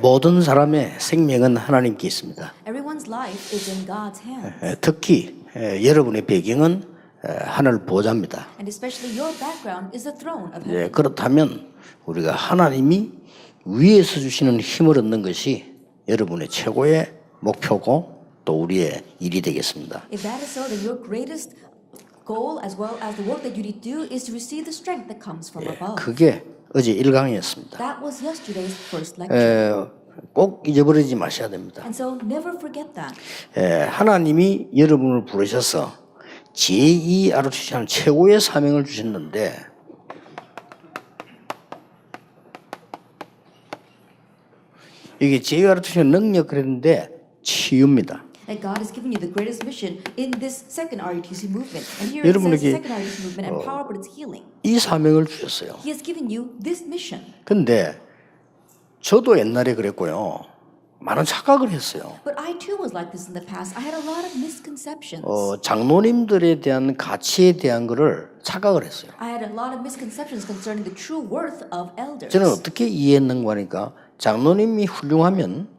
모든 사람의 생명은 하나님께 있습니다. Everyone's life is in God's hands. 특히 여러분의 배경은 하늘 보좌입니다. And especially your background is the throne of heaven. 그렇다면 우리가 하나님이 위에서 주시는 힘을 얻는 것이 여러분의 최고의 목표고 또 우리의 일이 되겠습니다. If that is so, then your greatest goal as well as the work that you need to do is to receive the strength that comes from above. 그게 어제 1강이었습니다. That was yesterday's first lecture. 꼭 잊어버리지 마셔야 됩니다. And so never forget that. 하나님이 여러분을 부르셔서 제2ROTC라는 최고의 사명을 주셨는데 이게 제2ROTC의 능력 그랬는데 치유입니다. That God has given you the greatest mission in this second RUTC movement. And here it says second RUTC movement and power, but it's healing. 이 사명을 주셨어요. He has given you this mission. 근데 저도 옛날에 그랬고요. 많은 착각을 했어요. But I too was like this in the past. I had a lot of misconceptions. 장로님들에 대한 가치에 대한 거를 착각을 했어요. I had a lot of misconceptions concerning the true worth of elders. 저는 어떻게 이해했는가 하니까 장로님이 훌륭하면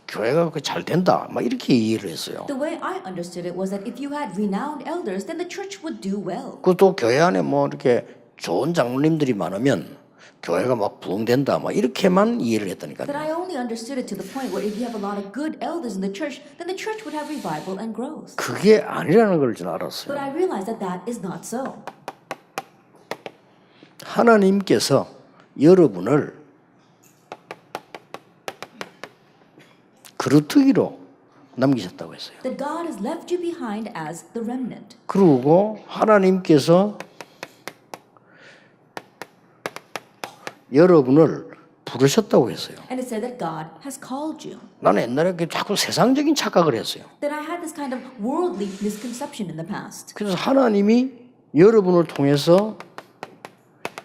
교회가 잘 된다. 막 이렇게 이해를 했어요. The way I understood it was that if you had renowned elders, then the church would do well. 그것도 교회 안에 뭐 이렇게 좋은 장로님들이 많으면 교회가 막 부흥된다. 막 이렇게만 이해를 That 했다니까요. I only understood it to the point where if you have a lot of good elders in the church, then the church would have revival and growth. 그게 아니라는 걸 저는 But 알았어요. I realized that that is not so. 하나님께서 여러분을 그루트기로 남기셨다고 했어요. That God has left you behind as the remnant. 그리고 하나님께서 여러분을 부르셨다고 했어요. And it said that God has called you. 나는 옛날에 자꾸 세상적인 착각을 했어요. That I had this kind of worldly misconception in the past. 그래서 하나님이 여러분을 통해서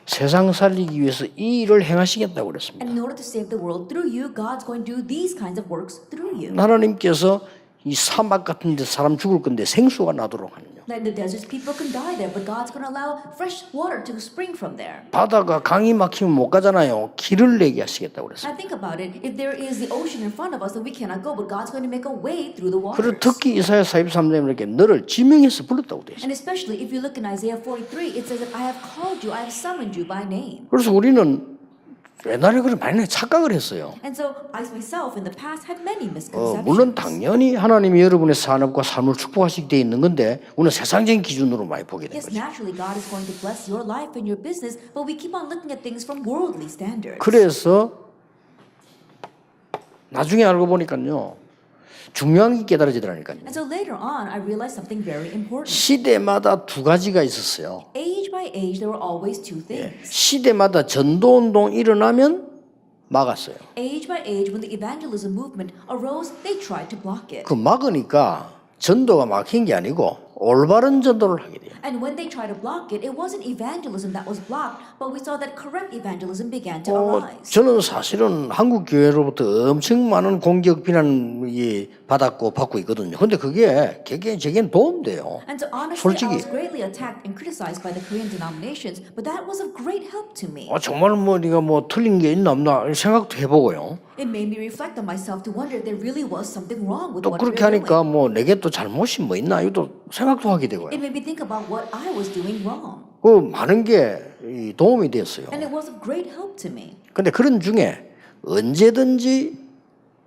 세상 살리기 위해서 이 일을 행하시겠다고 그랬습니다. And in order to save the world through you, God's going to do these kinds of works through you. 하나님께서 이 사막 같은 데 사람 죽을 건데 생수가 나도록 하는요. Like in the deserts, people can die there, but God's going to allow fresh water to spring from there. 바다가 강이 막히면 못 가잖아요. 길을 내게 하시겠다고 그랬어요. I think about it. If there is the ocean in front of us, then we cannot go, but God's going to make a way through the 그리고 waters. 특히 이사야 43장에 이렇게 너를 지명해서 불렀다고 돼 있어요. And especially if you look in Isaiah 43, it says that I have called you, I have summoned you by name. 그래서 우리는 옛날에 그런 많이 착각을 했어요. And so I myself in the past had many misconceptions. 물론 당연히 하나님이 여러분의 산업과 삶을 축복하시게 돼 있는 건데 우리는 세상적인 기준으로 많이 보게 된 Yes, 거죠. naturally God is going to bless your life and your business, but we keep on looking at things from worldly standards. 그래서 나중에 알고 보니까요. 중요한 게 깨달아지더라니까요. And so later on, I realized something very important. 시대마다 두 가지가 있었어요. Age by age, there were always two things. 시대마다 전도운동 일어나면 막았어요. Age by age, when the evangelism movement arose, they tried to block it. 그 막으니까 전도가 막힌 게 아니고 올바른 전도를 하게 돼요. And when they tried to block it, it wasn't evangelism that was blocked, but we saw that correct evangelism began to arise. 저는 사실은 한국 교회로부터 엄청 많은 공격 비난이 받았고 받고 있거든요. 근데 그게 제겐 도움돼요. And so honestly, 솔직히. I was greatly attacked and criticized by the Korean denominations, but that was of great help to me. 정말 네가 틀린 게 있나 없나 생각도 해보고요. It made me reflect on myself to wonder if there really was something wrong with 또 what we 그렇게 were 하니까 doing. 내게 또 잘못이 있나 이것도 생각도 하게 되고요. It made me think about what I was doing wrong. 많은 게 도움이 됐어요. And it was of great help to me. 근데 그런 중에 언제든지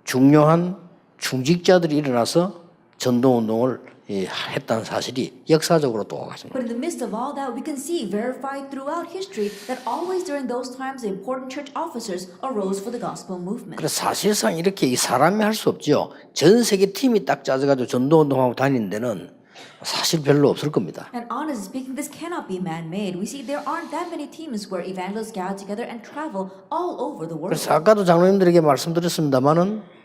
중요한 중직자들이 일어나서 전도운동을 했다는 사실이 역사적으로 또 같습니다. But in the midst of all that, we can see verified throughout history that always during those times, the important church officers arose for the gospel movement. 그래서 사실상 이렇게 이 사람이 할 수 없죠. 전 세계 팀이 딱 짜져가지고 전도운동하고 다니는 데는 사실 별로 없을 겁니다. And honestly speaking, this cannot be man-made. We see there aren't that many teams where evangelists gather together and travel all over the world. 그래서 아까도 장로님들에게 말씀드렸습니다만은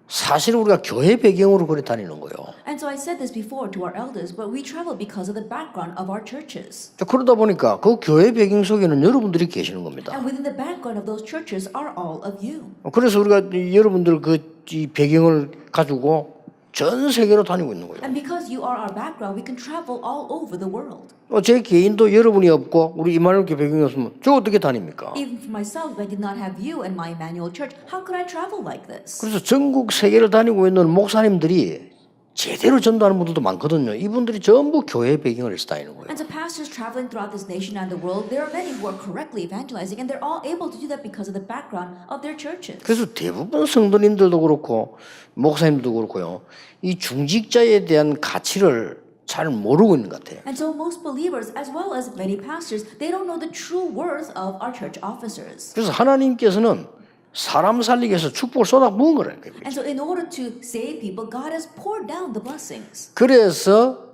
사실 우리가 교회 배경으로 그래 다니는 거예요. And so I said this before to our elders, but we travel because of the background of our churches. 그러다 보니까 그 교회 배경 속에는 여러분들이 계시는 겁니다. And within the background of those churches are all of you. 그래서 우리가 여러분들 이 배경을 가지고 전 세계로 다니고 있는 거예요. And because you are our background, we can travel all over the world. 제 개인도 여러분이 없고 우리 이마누엘 교회 배경이 없으면 저 어떻게 다닙니까? Even for myself, if I did not have you and my Emmanuel Church, how could I travel like this? 그래서 전국 세계를 다니고 있는 목사님들이 제대로 전도하는 분들도 많거든요. 이분들이 전부 교회 배경을 해서 다니는 거예요. And so pastors traveling throughout this nation and the world, there are many who are correctly evangelizing, and they're all able to do that because of the background of their churches. 그래서 대부분 성도님들도 그렇고 목사님들도 그렇고요. 이 중직자에 대한 가치를 잘 모르고 있는 것 같아요. And so most believers, as well as many pastors, they don't know the true worth of our church officers. 그래서 하나님께서는 사람 살리기 위해서 축복을 쏟아 부은 거라니까요. And so in order to save people, God has poured down the blessings. 그래서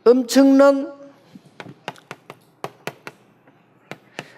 엄청난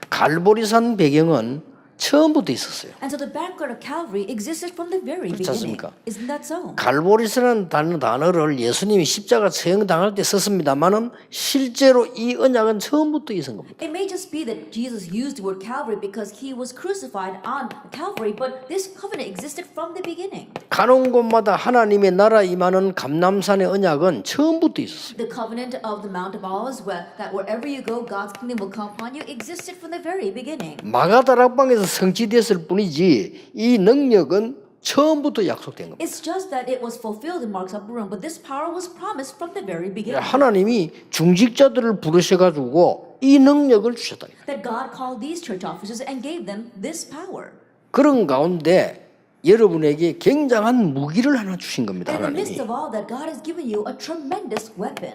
갈보리산 배경은 처음부터 있었어요. And so the background of Calvary existed from the very 그렇지 beginning. 않습니까? Isn't that so? 갈보리산이라는 단어를 예수님이 십자가 처형당할 때 썼습니다만은 실제로 이 언약은 처음부터 있은 겁니다. It may just be that Jesus used the word Calvary because he was crucified on Calvary, but this covenant existed from the beginning. 가는 곳마다 하나님의 나라 임하는 감람산의 언약은 처음부터 있었어요. The covenant of the Mount of Olives, that wherever you go, God's kingdom will come upon you, existed from the very beginning. 마가다락방에서 성취됐을 뿐이지 이 능력은 처음부터 약속된 겁니다. It's just that it was fulfilled in Mark's upper room, but this power was promised from the very beginning. 하나님이 중직자들을 부르셔가지고 이 능력을 주셨다. That God called these church officers and gave them this power. 그런 가운데 여러분에게 굉장한 무기를 하나 주신 겁니다. And in the midst 하나님이. of all that, God has given you a tremendous weapon.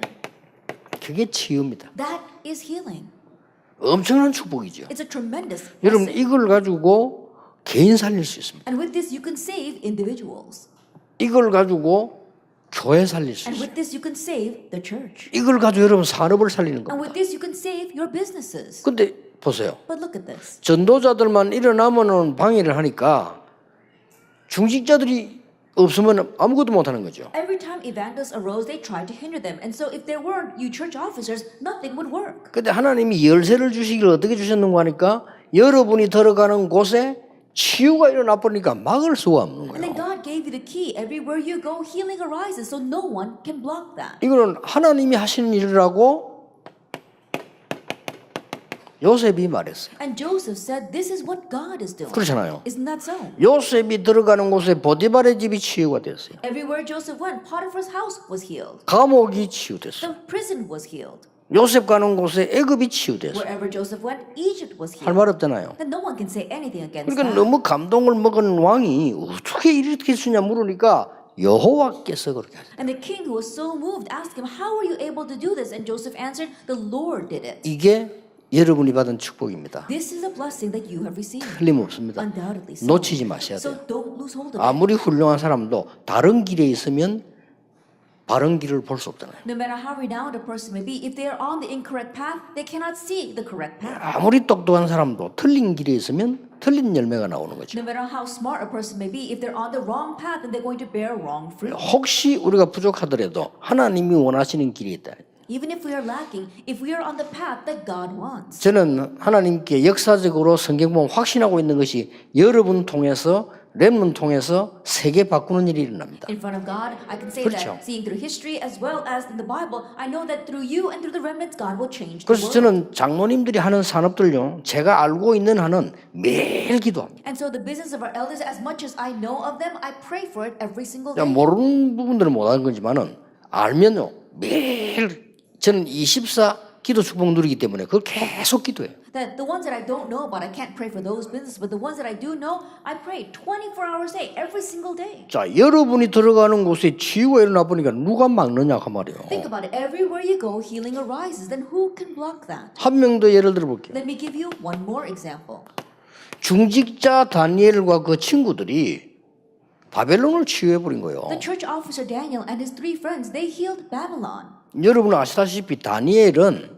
그게 치유입니다. That is healing. 엄청난 축복이죠. It's a tremendous 여러분 blessing. 이걸 가지고 개인 살릴 수 있습니다. And with this, you can save individuals. 이걸 가지고 교회 살릴 수 And 있어요. with this, you can save the church. 이걸 가지고 여러분 산업을 살리는 And 겁니다. with this, you can save your businesses. 근데 보세요. But look at this. 전도자들만 일어나면은 방해를 하니까 중직자들이 없으면 아무것도 못하는 거죠. Every time evangelists arose, they tried to hinder them. And so if there weren't you church officers, nothing would work. 근데 하나님이 열쇠를 주시기를 어떻게 주셨는가 하니까 여러분이 들어가는 곳에 치유가 일어나 버리니까 막을 수가 없는 And then 거예요. God gave you the key. Everywhere you go, healing arises, so no one can block that. 이거는 하나님이 하시는 일이라고 요셉이 말했어요. And Joseph said, this is what God is doing. 그렇잖아요. Isn't that so? 요셉이 들어가는 곳에 보디발의 집이 치유가 됐어요. Everywhere Joseph went, Potiphar's house was healed. 감옥이 치유됐어요. The prison was healed. 요셉 가는 곳에 애굽이 치유됐어요. Wherever Joseph went, Egypt was 할 healed. 말 없잖아요. Then no one can say anything against 그러니까 that. 너무 감동을 먹은 왕이 어떻게 이렇게 쓰냐 물으니까 여호와께서 그렇게 하셨어요. And the king who was so moved asked him, how were you able to do this? And Joseph answered, the Lord did it. 이게 여러분이 받은 축복입니다. This is a blessing that you have received. 틀림없습니다. Undoubtedly so. 놓치지 마셔야 So 돼요. don't lose hold of it. 아무리 훌륭한 사람도 다른 길에 있으면 바른 길을 볼 수 없잖아요. No matter how renowned a person may be, if they are on the incorrect path, they cannot see the correct path. 아무리 똑똑한 사람도 틀린 길에 있으면 틀린 열매가 나오는 거죠. No matter how smart a person may be, if they're on the wrong path, then they're going to bear wrong fruit. 혹시 우리가 부족하더라도 하나님이 원하시는 길이 있다. Even if we are lacking, if we are on the path that God wants. 저는 하나님께 역사적으로 성경 보면 확신하고 있는 것이 여러분 통해서 렘넌 통해서 세계 바꾸는 일이 일어납니다. In front of God, I can say 그렇죠. that seeing through history as well as in the Bible, I know that through you and through the remnants, God will change the 그래서 world. 저는 장로님들이 하는 산업들요, 제가 알고 있는 한은 매일 기도합니다. And so the business of our elders, as much as I know of them, I pray for it every single 그냥 day. 모르는 부분들은 못하는 거지만은 알면요 매일 저는 24 기도 축복 누리기 때문에 그걸 계속 기도해요. That the ones that I don't know about, I can't pray for those businesses, but the ones that I do know, I pray 24 hours a day, every single day. 자, 여러분이 들어가는 곳에 치유가 일어나 보니까 누가 막느냐 그 말이에요. Think about it. Everywhere you go, healing arises. Then who can block that? 한 명 더 예를 들어 볼게요. Let me give you one more example. 중직자 다니엘과 그 친구들이 바벨론을 치유해 버린 거예요. The church officer Daniel and his three friends, they healed Babylon. 여러분 아시다시피 다니엘은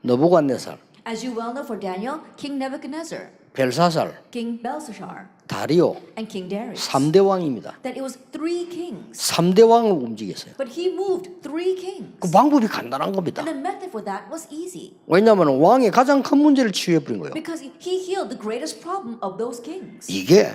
느부갓네살, As you well know, for Daniel, King Nebuchadnezzar, 벨사살, King Belshazzar, 다리오 and King Darius. 3대 왕입니다. That it was three kings. 3대 왕을 움직였어요. But he moved three kings. 그 방법이 간단한 겁니다. And the method for that was easy. 왜냐하면 왕의 가장 큰 문제를 치유해 버린 거예요. Because he healed the greatest problem of those kings. 이게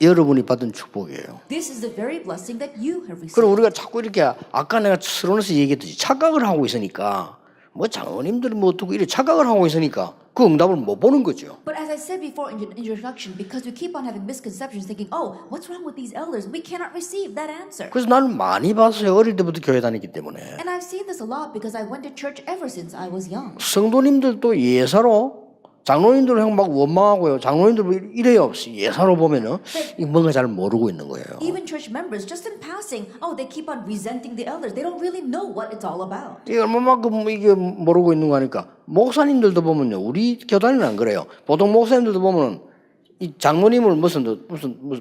여러분이 받은 축복이에요. This is the very blessing that you have received. 그럼 우리가 자꾸 이렇게 아까 내가 서론에서 얘기했듯이 착각을 하고 있으니까 뭐 장로님들 뭐 어떻고 이렇게 착각을 하고 있으니까 그 응답을 못 보는 거죠. But as I said before in the introduction, because we keep on having misconceptions, thinking, oh, what's wrong with these elders? We cannot receive that answer. 그래서 나는 많이 봤어요. 어릴 때부터 교회 다녔기 때문에. And I've seen this a lot because I went to church ever since I was young. 성도님들도 예사로 장로님들 막 원망하고요. 장로님들 이래요. 예사로 보면은 이 뭔가 잘 모르고 있는 거예요. Even church members, just in passing, oh, they keep on resenting the elders. They don't really know what it's all about. 이게 얼마만큼 이게 모르고 있는 거 하니까 목사님들도 보면요. 우리 교단은 안 그래요. 보통 목사님들도 보면은 이 장로님을 무슨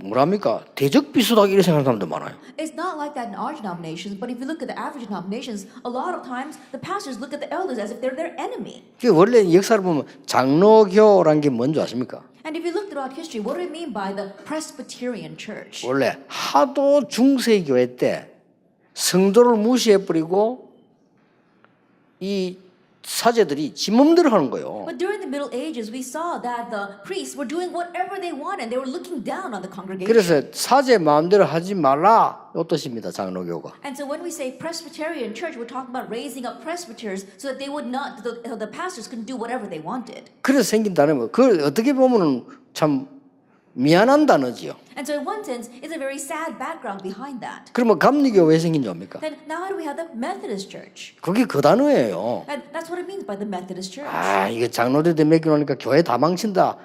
뭐랍니까? 대적 비슷하게 이렇게 생각하는 사람도 많아요. It's not like that in our denominations, but if you look at the average denominations, a lot of times the pastors look at the elders as if they're their enemy. 그 원래 역사를 보면 장로교란 게 뭔지 아십니까? And if you look throughout history, what do we mean by the Presbyterian Church? 원래 하도 중세교회 때 성도를 무시해버리고 이 사제들이 지 맘대로 하는 거예요. But during the Middle Ages, we saw that the priests were doing whatever they wanted. They were looking down on the congregation. 그래서 사제 마음대로 하지 말라 이 뜻입니다. 장로교가. And so when we say Presbyterian Church, we're talking about raising up presbyters so that they would not, the pastors couldn't do whatever they wanted. 그래서 생긴 단어는 그걸 어떻게 보면은 참 미안한 단어지요. And so in one sense, it's a very sad background behind that. 그러면 감리교 왜 생긴 줄 압니까? Then now how do we have the Methodist Church? 그게 그 단어예요. And that's what it means by the Methodist Church. 아 이거 장로들한테 맡겨놓으니까 교회 다 망친다.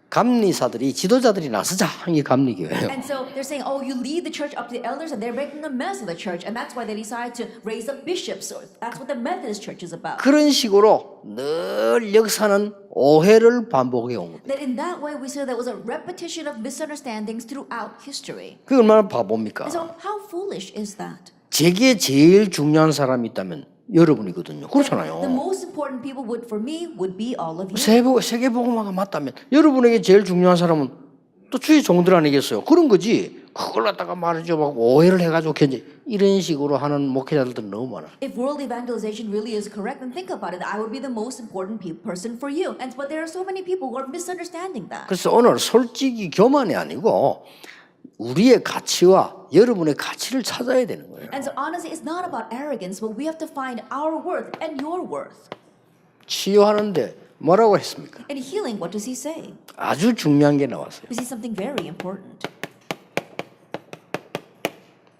감리사들이 지도자들이 나서자 이게 감리교예요. And so they're saying, oh, you lead the church up to the elders and they're making a mess of the church. And that's why they decide to raise up bishops. So that's what the Methodist Church is about. 그런 식으로 늘 역사는 오해를 반복해 온 겁니다. That in that way we see there was a repetition of misunderstandings throughout history. 그게 얼마나 바보입니까? And so how foolish is that? 제게 제일 중요한 사람이 있다면 여러분이거든요. The 그렇잖아요. most important people would, for me, would be all of you. 세계복음화가 맞다면 여러분에게 제일 중요한 사람은 또 주의 종들 아니겠어요? 그런 거지. 그걸 갖다가 말이죠. 막 오해를 해가지고 이런 식으로 하는 목회자들도 너무 많아. If world evangelization really is correct, then think about it. I would be the most important person for you. And but there are so many people who are misunderstanding that. 그래서 오늘 솔직히 교만이 아니고 우리의 가치와 여러분의 가치를 찾아야 되는 거예요. And so honestly, it's not about arrogance, but we have to find our worth and your worth. 치유하는데 뭐라고 했습니까? In healing, what does he say? 아주 중요한 게 나왔어요. He says something very important.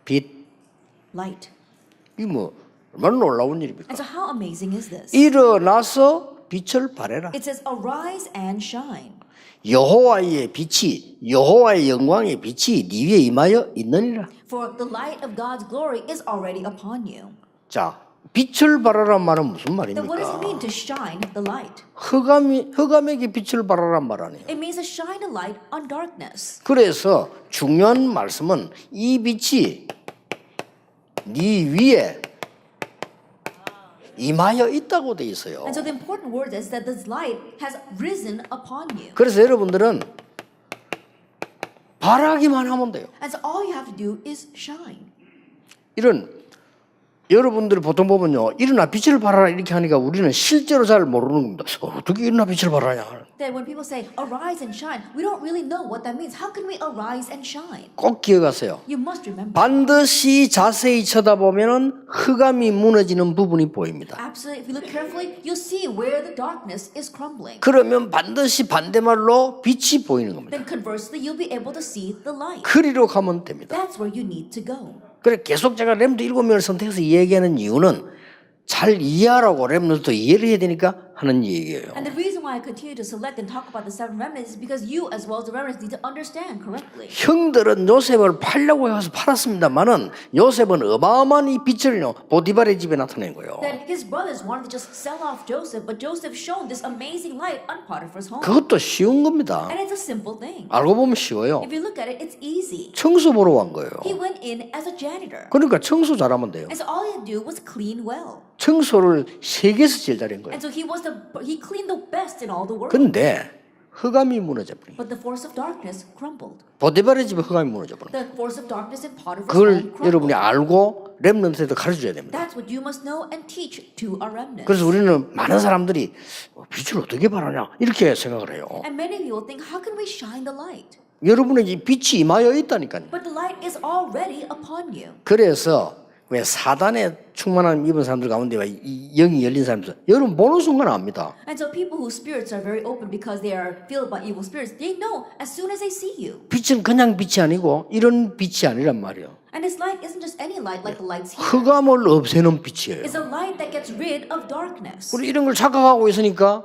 빛. Light. 이 뭐 얼마나 놀라운 일입니까? And so how amazing is this? 일어나서 빛을 발해라. It says, arise and shine. 여호와의 빛이 여호와의 영광의 빛이 네 위에 임하여 있느니라. For the light of God's glory is already upon you. 자, 빛을 발하란 말은 무슨 Then what does it 말입니까? mean to shine the light? 흑암에게 빛을 발하란 말 아니에요. It means to shine a light on darkness. 그래서 중요한 말씀은 이 빛이 네 위에 임하여 있다고 돼 있어요. And so the important word is that this light has risen upon you. 그래서 여러분들은 바라기만 하면 돼요. And so all you have to do is shine. 이런 여러분들이 보통 보면요, 일어나 빛을 발하라 이렇게 하니까 우리는 실제로 잘 모르는 겁니다. 어떻게 일어나 빛을 발하냐? Then when people say arise and shine, we don't really know what that means. How can we arise and shine? 꼭 기억하세요. You must remember. 반드시 자세히 쳐다보면은 흑암이 무너지는 부분이 보입니다. Absolutely. If you look carefully, you'll see where the darkness is crumbling. 그러면 반드시 반대말로 빛이 보이는 겁니다. Then conversely, you'll be able to see the light. 그리로 가면 됩니다. That's where you need to go. 그래 계속 제가 렘드 7명을 선택해서 이야기하는 이유는 잘 이해하라고 렘드도 이해를 해야 되니까 하는 얘기예요. And the reason why I continue to select and talk about the seven remnants is because you, as well as the remnants, need to understand correctly. 형들은 요셉을 팔려고 해서 팔았습니다만은 요셉은 어마어마한 이 빛을요 보디발의 집에 나타낸 거예요. That his brothers wanted to just sell off Joseph, but Joseph shone this amazing light on Potiphar's home. 그것도 쉬운 겁니다. And it's a simple thing. 알고 보면 쉬워요. If you look at it, it's easy. 청소 보러 간 거예요. He went in as a janitor. 그러니까 청소 잘하면 돼요. And so all he had to do was clean well. 청소를 세계에서 제일 잘한 거예요. And so he cleaned the best in all the world. 근데 흑암이 무너져 버린 거예요. But the force of darkness crumbled. 보디발의 집에 흑암이 무너져 버린 거예요. The force of darkness in Potiphar's 그걸 home crumbled. 여러분이 알고 렘넌트에도 가르쳐줘야 됩니다. That's what you must know and teach to our remnants. 그래서 우리는 많은 사람들이 빛을 어떻게 발하냐 이렇게 생각을 해요. And many people think, how can we shine the light? 여러분에게 빛이 임하여 있다니까요. But the light is already upon you. 그래서 왜 사단의 충만함 입은 사람들 가운데 이 영이 열린 사람들 여러분 보는 순간 압니다. And so people whose spirits are very open because they are filled by evil spirits, they know as soon as they see you. 빛은 그냥 빛이 아니고 이런 빛이 아니란 말이에요. And this light isn't just any light like the lights here. 흑암을 없애는 빛이에요. It's a light that gets rid of darkness. 우리 이런 걸 착각하고 있으니까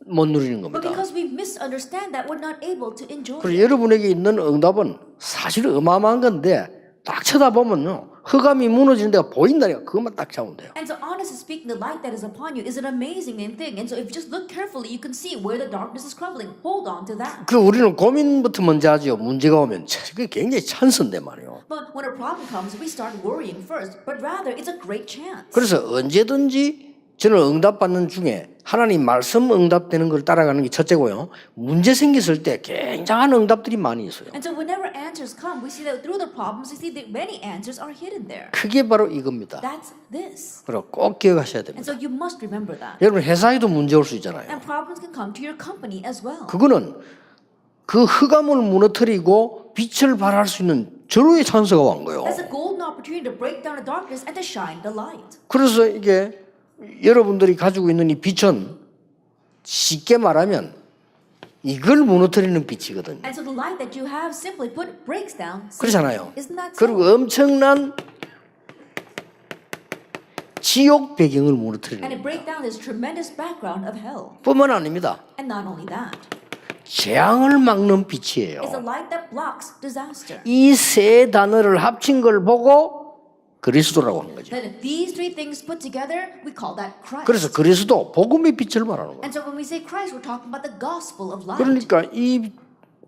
못 누리는 But 겁니다. because we misunderstand that, we're not able to enjoy 그래서 it. 여러분에게 있는 응답은 사실 어마어마한 건데 딱 쳐다보면요 흑암이 무너지는 데가 보인다니까 그것만 딱 잡으면 돼요. And so honestly speaking, the light that is upon you is an amazing thing. And so if you just look carefully, you can see where the darkness is crumbling. Hold on to that. 그 우리는 고민부터 먼저 하죠. 문제가 오면 그게 굉장히 찬스인데 말이에요. But when a problem comes, we start worrying first. But rather, it's a great chance. 그래서 언제든지 저는 응답받는 중에 하나님 말씀 응답되는 걸 따라가는 게 첫째고요. 문제 생겼을 때 굉장한 응답들이 많이 있어요. And so whenever answers come, we see that through the problems, we see that many answers are hidden there. 그게 바로 이겁니다. That's this. 그리고 꼭 기억하셔야 And 됩니다. so you must remember that. 여러분 회사에도 문제 올 수 있잖아요. And problems can come to your company as well. 그거는 그 흑암을 무너뜨리고 빛을 발할 수 있는 절호의 찬스가 온 거예요. That's a golden opportunity to break down the darkness and to shine the light. 그래서 이게 여러분들이 가지고 있는 이 빛은 쉽게 말하면 이걸 무너뜨리는 빛이거든요. And so the light that you have, simply put, breaks down sin. 그렇잖아요. Isn't that so? 그리고 엄청난 지옥 배경을 무너뜨리는 And it breaks down this tremendous background of hell. 뿐만 아닙니다. And not only that, 재앙을 막는 it's a 빛이에요. light that blocks disaster. 이 세 단어를 합친 걸 보고 그리스도라고 하는 거죠. Then these three things put together, we call that Christ. 그래서 그리스도 복음의 빛을 말하는 거예요. And so when we say Christ, we're talking about the gospel of light. 그러니까 이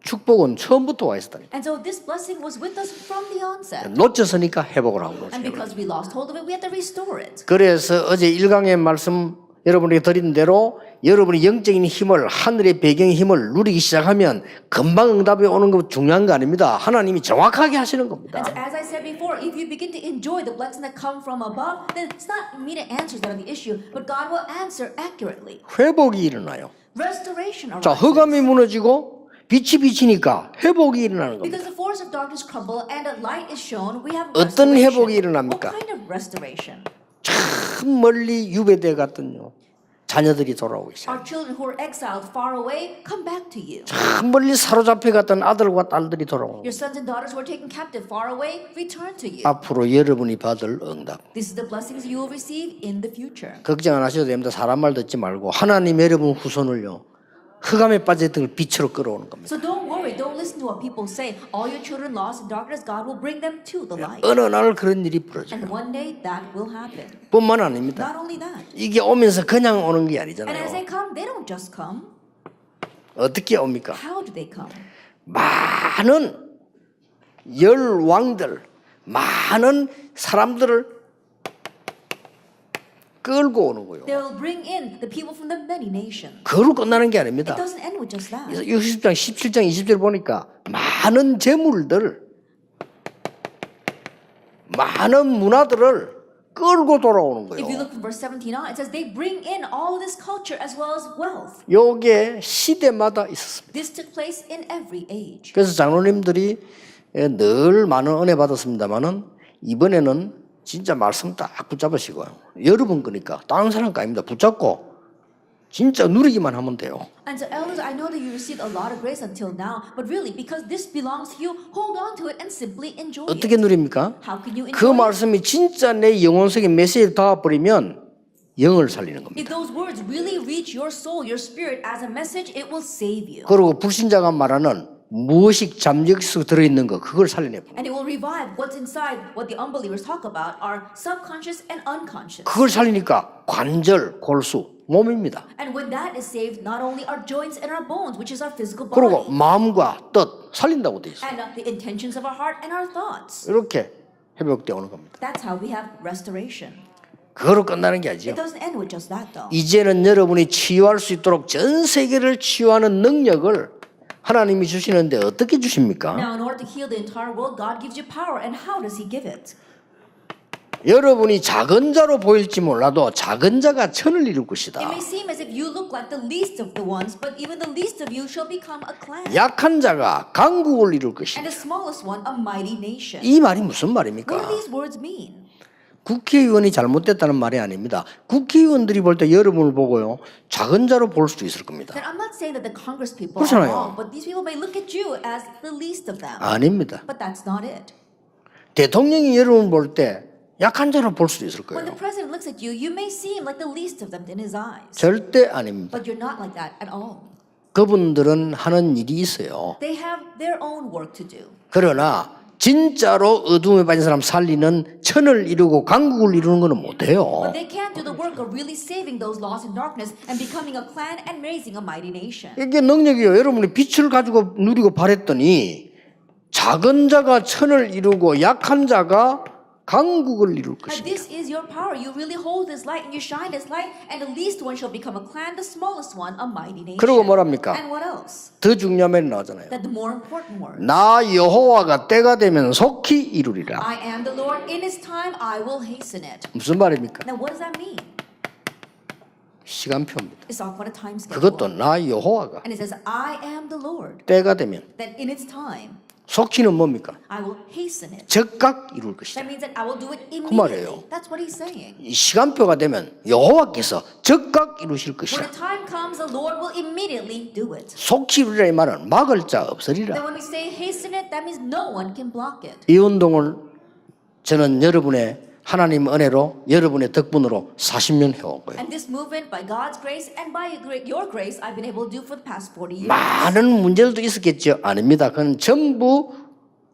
축복은 처음부터 와 있었다니. And so this blessing was with us from the onset. 놓쳤으니까 회복을 하고 And 그러죠. because we lost hold of it, we had to restore it. 그래서 어제 1강의 말씀 여러분에게 드린 대로 여러분이 영적인 힘을 하늘의 배경의 힘을 누리기 시작하면 금방 응답이 오는 거 중요한 거 아닙니다. 하나님이 정확하게 하시는 겁니다. And so as I said before, if you begin to enjoy the blessings that come from above, then it's not immediate answers that are the issue, but God will answer accurately. 회복이 일어나요. Restoration 자, arises. 흑암이 무너지고 빛이 비치니까 회복이 일어나는 겁니다. Because the force of darkness crumble and a light is shown, we have 어떤 restoration. 회복이 일어납니까? What kind of restoration? 참 멀리 유배돼 갔던요. 자녀들이 돌아오기 시작. Our children who are exiled far away come back to you. 참 멀리 사로잡혀 갔던 아들과 딸들이 돌아오는 Your sons and daughters who are taken captive far away return to you. 앞으로 여러분이 받을 응답. This is the blessings you will receive in the future. 걱정 안 하셔도 됩니다. 사람 말 듣지 말고 하나님 여러분 후손을요. 흑암에 빠져있던 걸 빛으로 끌어오는 겁니다. So don't worry, don't listen to what people say. All your children lost in darkness, God will bring them to the light. 어느 날 그런 일이 벌어져요. And one day that will happen. 뿐만 아닙니다. Not only that. 이게 오면서 그냥 오는 게 And as they 아니잖아요. come, they don't just come. 어떻게 옵니까? How do they come? 많은 열왕들, 많은 사람들을 끌고 오는 거예요. They'll bring in the people from the many nations. 그걸로 끝나는 게 It 아닙니다. doesn't end with just that. 60장, 17장, 20절 보니까 많은 재물들, 많은 문화들을 끌고 돌아오는 If you 거예요. look from verse 17 on, it says they bring in all this culture as well as wealth. 요게 시대마다 있었습니다. This took place in every age. 그래서 장로님들이 늘 많은 은혜 받았습니다만은 이번에는 진짜 말씀 딱 붙잡으시고요. 여러분 거니까 다른 사람 거 아닙니다. 붙잡고 진짜 누리기만 하면 돼요. And so elders, I know that you received a lot of grace until now, but really because this belongs to you, hold on to it and simply enjoy 어떻게 it. 누립니까? How can you 그 enjoy it? 말씀이 진짜 내 영혼속에 메시지를 닿아버리면 영을 살리는 겁니다. If those words really reach your soul, your spirit as a message, it will save you. 그리고 불신자가 말하는 무엇이 잠적수 들어있는 거 그걸 살려내고 And it will revive what's inside what the unbelievers talk about are subconscious and unconscious. 그걸 살리니까 관절, 골수, 몸입니다. And when that is saved, not only our joints and our bones, which is our physical 그리고 body, 마음과 뜻 살린다고 돼 있어요. and the intentions of our heart and our thoughts. 이렇게 회복되어 오는 겁니다. That's how we have restoration. 그거로 끝나는 게 아니죠. It doesn't end with just that though. 이제는 여러분이 치유할 수 있도록 전 세계를 치유하는 능력을 하나님이 주시는데 어떻게 주십니까? Now, in order to heal the entire world, God gives you power. And how does He give it? 여러분이 작은 자로 보일지 몰라도 작은 자가 천을 이룰 것이다. It may seem as if you look like the least of the ones, but even the least of you shall become a clan. 약한 자가 강국을 이룰 And 것이다. the smallest one, a mighty nation. 이 말이 무슨 What 말입니까? do these words mean? 국회의원이 잘못됐다는 말이 아닙니다. 국회의원들이 볼 때 여러분을 보고요, 작은 자로 볼 수도 있을 겁니다. Then I'm not saying that the Congress people 그렇잖아요. are wrong, but these people may look at you as the least of them. 아닙니다. But that's not it. 대통령이 여러분을 볼 때 약한 자로 볼 수도 있을 When the 거예요. president looks at you, you may seem like the least of them in his eyes. 절대 아닙니다. But you're not like that at all. 그분들은 하는 일이 있어요. They have their own work to do. 그러나 진짜로 어둠에 빠진 사람 살리는 천을 이루고 강국을 이루는 것은 못해요. But they can't do the work of really saving those lost in darkness and becoming a clan and raising a mighty nation. 이게 능력이에요. 여러분이 빛을 가지고 누리고 바랬더니 작은 자가 천을 이루고 약한 자가 강국을 이룰 And 것입니다. this is your power. You really hold this light and you shine this light, and the least one shall become a clan, the smallest one a mighty nation. 그리고 뭐랍니까? And what else? 더 중요한 말이 나오잖아요. That the more important word. 나 여호와가 때가 되면 속히 이루리라. I am the Lord. In His time, I will hasten it. 무슨 말입니까? Now, what does that mean? 시간표입니다. It's talking about a time schedule. 그것도 나 여호와가 And it says, I am the Lord. 때가 되면 That in its time, 속히는 뭡니까? I will hasten it. 즉각 이룰 것이다. That means that I will do it 말이에요. immediately. That's what He's saying. 이 시간표가 되면 여호와께서 즉각 이루실 When 것이다. the time comes, the Lord will immediately do it. 속히 이루리라 이 말은 막을 자 없으리라. Then when we say hasten it, that means no one can block it. 이 운동을 저는 여러분의 하나님 은혜로 여러분의 덕분으로 40년 해온 거예요. And this movement, by God's grace and by your grace, I've been able to do for the past 40 years. 많은 문제들도 있었겠죠? 아닙니다. 그건 전부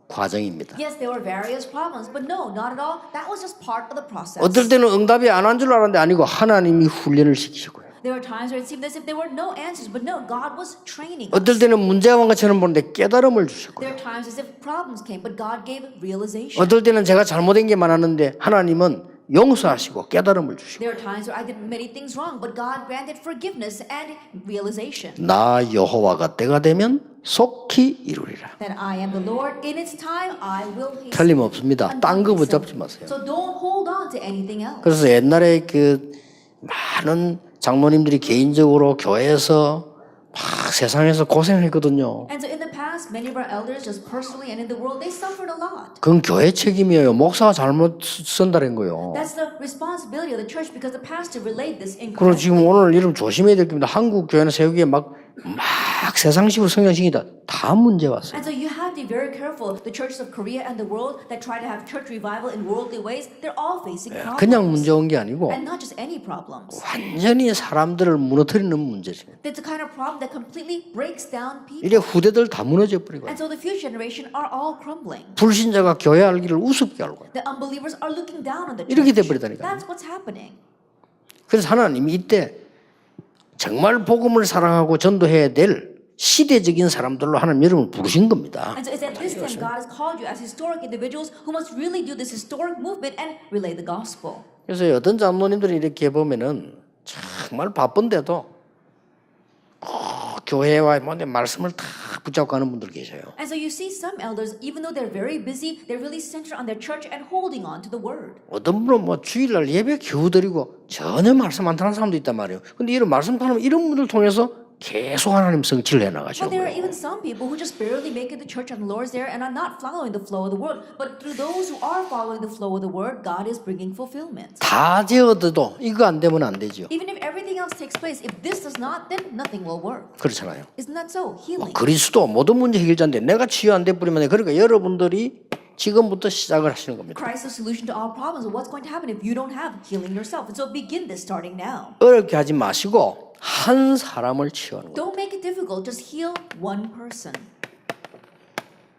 과정입니다. Yes, there were various problems, but no, not at all. That was just part of the process. 어떨 때는 응답이 안 한 줄 알았는데 아니고 하나님이 훈련을 시키시고요. There were times where it seemed as if there were no answers, but no, God was training us. 어떨 때는 문제가 온 것처럼 보는데 깨달음을 주셨고요. There were times as if problems came, but God gave realization. 어떨 때는 제가 잘못된 게 많았는데 하나님은 용서하시고 깨달음을 주시고 There are times where I did many things wrong, but God granted forgiveness and realization. 나 여호와가 때가 되면 속히 이루리라. That I am the Lord. In its time, I will hasten. 틀림없습니다. 딴 거 붙잡지 마세요. So don't hold on to anything else. 그래서 옛날에 그 많은 장로님들이 개인적으로 교회에서 막 세상에서 고생했거든요. And so in the past, many of our elders, just personally and in the world, they suffered a lot. 그건 교회 책임이에요. 목사가 잘못 쓴다는 거예요. That's the responsibility of the church because the pastor relayed this 그리고 incorrectly. 지금 오늘 이름 조심해야 될 겁니다. 한국 교회는 세우기에 막 세상식으로 성장식이다. 다 문제 왔어요. And so you have to be very careful. The churches of Korea and the world that try to have church revival in worldly ways, they're all facing problems. 그냥 문제 온 게 아니고 And not just any problems. 완전히 사람들을 무너뜨리는 문제죠. It's a kind of problem that completely breaks down people. 이래 후대들 다 무너져 버리고 And so the future generation are all crumbling. 불신자가 교회 알기를 우습게 알고 The unbelievers are looking down on the 이렇게 church. 돼버리다니까요. That's what's happening. 그래서 하나님이 이때 정말 복음을 사랑하고 전도해야 될 시대적인 사람들로 하나님 여러분을 부르신 겁니다. And so it's at this time God has called you as historic individuals who must really do this historic movement and relay the gospel. 그래서 어떤 장로님들이 이렇게 보면은 정말 바쁜데도 교회와 말씀을 다 붙잡고 가는 분들 계셔요. And so you see some elders, even though they're very busy, they're really centered on their church and holding on to the word. 어떤 분은 뭐 주일날 예배 겨우 드리고 전혀 말씀 안 타는 사람도 있단 말이에요. 근데 이런 말씀 타는 이런 분들 통해서 계속 하나님 성취를 해나가시는 But there are 거예요. even some people who just barely make it to church on the Lord's there and are not following the flow of the word. But through those who are following the flow of the word, God is bringing fulfillment. 다 되어도 이거 안 되면 안 되죠. Even if everything else takes place, if this does not, then nothing will work. 그렇잖아요. Isn't that so? Healing. 그리스도 모든 문제 해결자인데 내가 치유 안 돼버리면 돼. 그러니까 여러분들이 지금부터 시작을 하시는 겁니다. Christ is the solution to all problems. And what's going to happen if you don't have healing yourself? And so begin this starting now. 어렵게 하지 마시고 한 사람을 치유하는 거예요. Don't make it difficult. Just heal one person.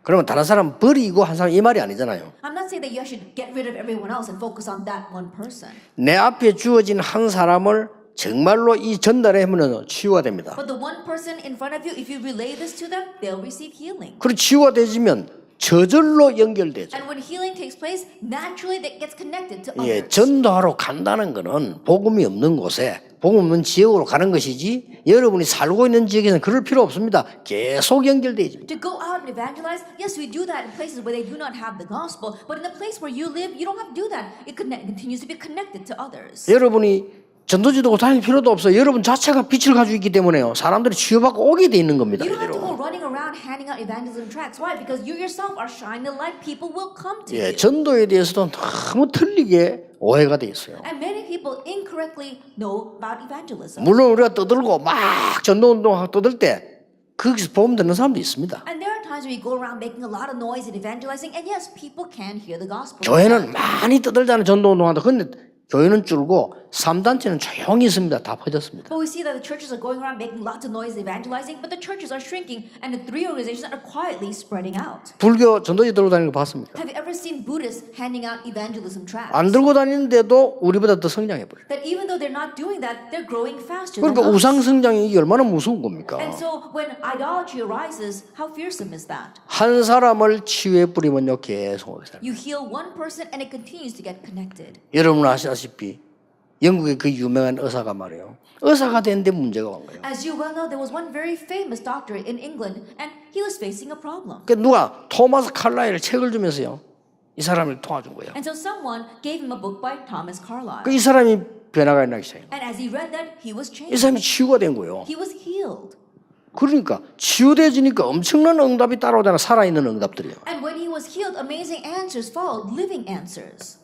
그러면 다른 사람 버리고 한 사람 이 말이 아니잖아요. I'm not saying that you should get rid of everyone else and focus on that one person. 내 앞에 주어진 한 사람을 정말로 이 전달에 하면 치유가 됩니다. But the one person in front of you, if you relay this to them, they'll receive healing. 그리고 치유가 되지면 저절로 연결되죠. And when healing takes place, naturally that gets connected to 예, others. 전도하러 간다는 거는 복음이 없는 곳에 복음 없는 지역으로 가는 것이지 여러분이 살고 있는 지역에서는 그럴 필요 없습니다. 계속 연결되어 있습니다. To go out and evangelize, yes, we do that in places where they do not have the gospel, but in the place where you live, you don't have to do that. It continues to be connected to others. 여러분이 전도지도고 다닐 필요도 없어요. 여러분 자체가 빛을 가지고 있기 때문에요. 사람들이 치유받고 오게 돼 있는 겁니다. You don't have to 이대로. go running around handing out evangelism tracts. Why? Because you yourself are shining the light. People will come to 예, you. 전도에 대해서도 너무 틀리게 오해가 돼 있어요. And many people incorrectly know about evangelism. 물론 우리가 떠들고 막 전도운동하고 떠들 때 거기서 복음 듣는 사람도 있습니다. And there are times when you go around making a lot of noise and evangelizing, and yes, people can hear the gospel. 교회는 많이 떠들잖아요. 전도운동한다. 근데 교회는 줄고 3단체는 조용히 있습니다. 다 퍼졌습니다. But we see that the churches are going around making lots of noise evangelizing, but the churches are shrinking, and the 3 organizations are quietly spreading out. 불교 전도지 들고 다니는 거 봤습니까? Have you ever seen Buddhists handing out evangelism tracts? 안 들고 다니는데도 우리보다 더 성장해버려요. That even though they're not doing that, they're growing faster 그러니까 than us. 우상 성장이 이게 얼마나 무서운 겁니까? And so when idolatry arises, how fearsome is that? 한 사람을 치유해 뿌리면요 계속 오게 돼요. You heal one person and it continues to get connected. 여러분 아시다시피 영국의 그 유명한 의사가 말이에요. 의사가 됐는데 문제가 온 거예요. As you well know, there was one very famous doctor in England and he was facing a problem. 그 누가 토마스 칼라일 책을 주면서요. 이 사람을 도와준 거예요. And so someone gave him a book by Thomas Carlyle. 그 이 사람이 변화가 나기 시작해요. And as he read that, he was 이 changed. 사람이 치유가 된 거예요. He was healed. 그러니까 치유돼지니까 엄청난 응답이 따라오잖아. 살아있는 응답들이요. And when he was healed, amazing answers followed, living answers.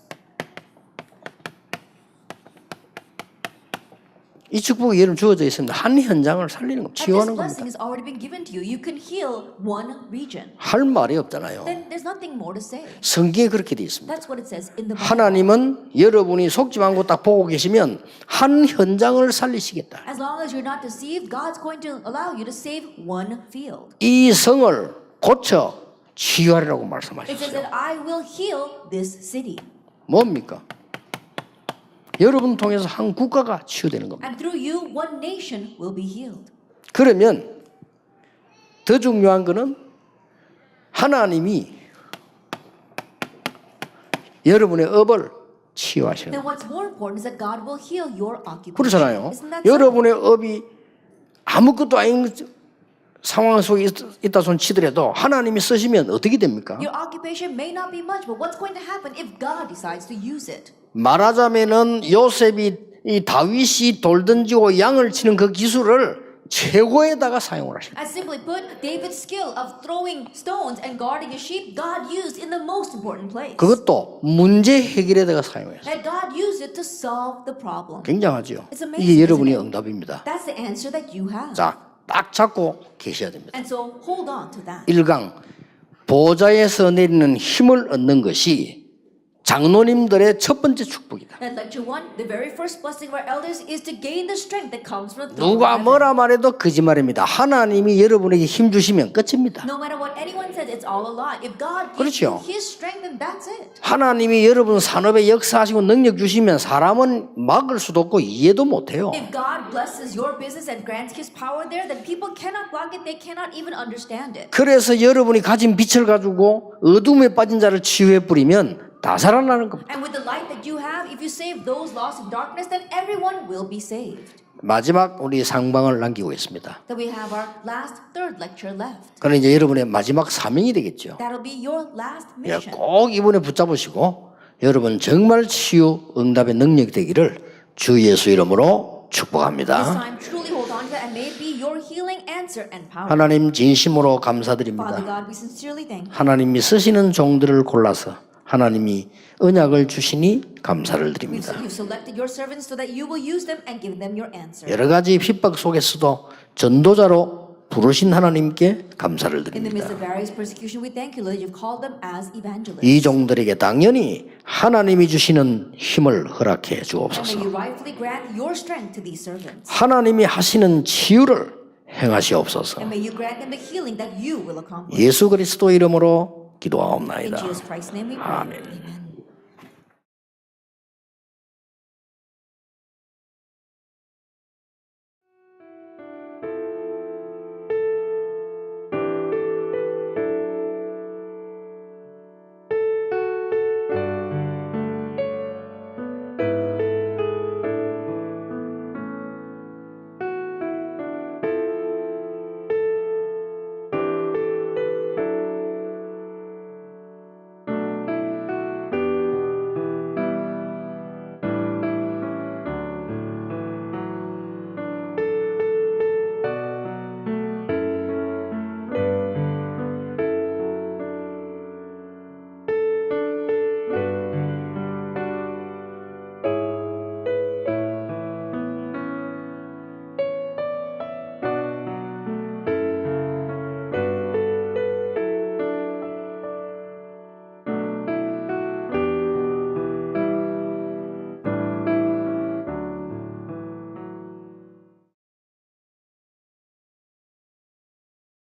이 축복이 여러분 주어져 있습니다. 한 현장을 살리는 거, And this 치유하는 blessing 겁니다. has already been given to you. You can heal one region. 할 말이 없잖아요. Then there's nothing more to say. 성경에 그렇게 돼 있습니다. That's what it says in the Bible. 하나님은 여러분이 속지 않고 딱 보고 계시면 한 현장을 살리시겠다. As long as you're not deceived, God's going to allow you to save one field. 이 성을 고쳐 치유하리라고 It says 말씀하셨어요. that I will heal this city. 뭡니까? 여러분 통해서 한 국가가 치유되는 겁니다. And through you, one nation will be healed. 그러면 더 중요한 거는 하나님이 여러분의 업을 치유하시는 Then 거예요. what's more important is that God will heal your occupation. 그렇잖아요. Isn't that so? 여러분의 업이 아무것도 아닌 상황 속에 있다 손 치더라도 하나님이 쓰시면 어떻게 됩니까? Your occupation may not be much, but what's going to happen if God decides to use it? 말하자면은 요셉이 이 다윗이 돌 던지고 양을 치는 그 기술을 최고에다가 사용을 하십니다. As simply put, David's skill of throwing stones and guarding his sheep, God used in the most important place. 그것도 문제 해결에다가 사용했어요. That God used it to solve the problem. 굉장하죠. It's amazing, 이게 여러분의 isn't it? 응답입니다. That's the answer that you have. 자, 딱 잡고 계셔야 됩니다. And so hold on to that. 1강 보좌에서 내리는 힘을 얻는 것이 장로님들의 첫 번째 축복이다. And lecture 1, the very first blessing of our elders is to gain the strength that comes from the throne of 누가 heaven. 뭐라 말해도 거짓말입니다. 하나님이 여러분에게 힘 주시면 끝입니다. No matter what anyone says, it's all a lie. If God gives 그렇죠. you His strength, then that's it. 하나님이 여러분 산업에 역사하시고 능력 주시면 사람은 막을 수도 없고 이해도 못해요. If God blesses your business and grants His power there, then people cannot block it. They cannot even understand it. 그래서 여러분이 가진 빛을 가지고 어둠에 빠진 자를 치유해 뿌리면 다 살아나는 겁니다. And with the light that you have, if you save those lost in darkness, then everyone will be saved. 마지막 우리 상방을 남기고 있습니다. Then we have our last third lecture left. 그는 이제 여러분의 마지막 사명이 되겠죠. That'll be your last 예, mission. 꼭 이번에 붙잡으시고 여러분 정말 치유 응답의 능력이 되기를 주 예수 이름으로 This 축복합니다. time, truly hold on to that, and may it be your healing answer and power. 하나님 진심으로 Father 감사드립니다. God, we sincerely thank you. 하나님이 쓰시는 종들을 골라서 하나님이 언약을 주시니 감사를 드립니다. You've selected your servants so that you will use them and give them your answer. 여러 가지 핍박 속에서도 전도자로 부르신 하나님께 감사를 In the midst 드립니다. of various persecution, we thank you, Lord, you've called them as evangelists. 이 종들에게 당연히 하나님이 주시는 힘을 허락해 And may 주옵소서. you rightfully grant your strength to these servants. 하나님이 하시는 치유를 행하시옵소서. And may you grant them the healing that you will accomplish. 예수 그리스도 이름으로 In 기도하옵나이다. Jesus Christ's name we pray. 아멘. Amen.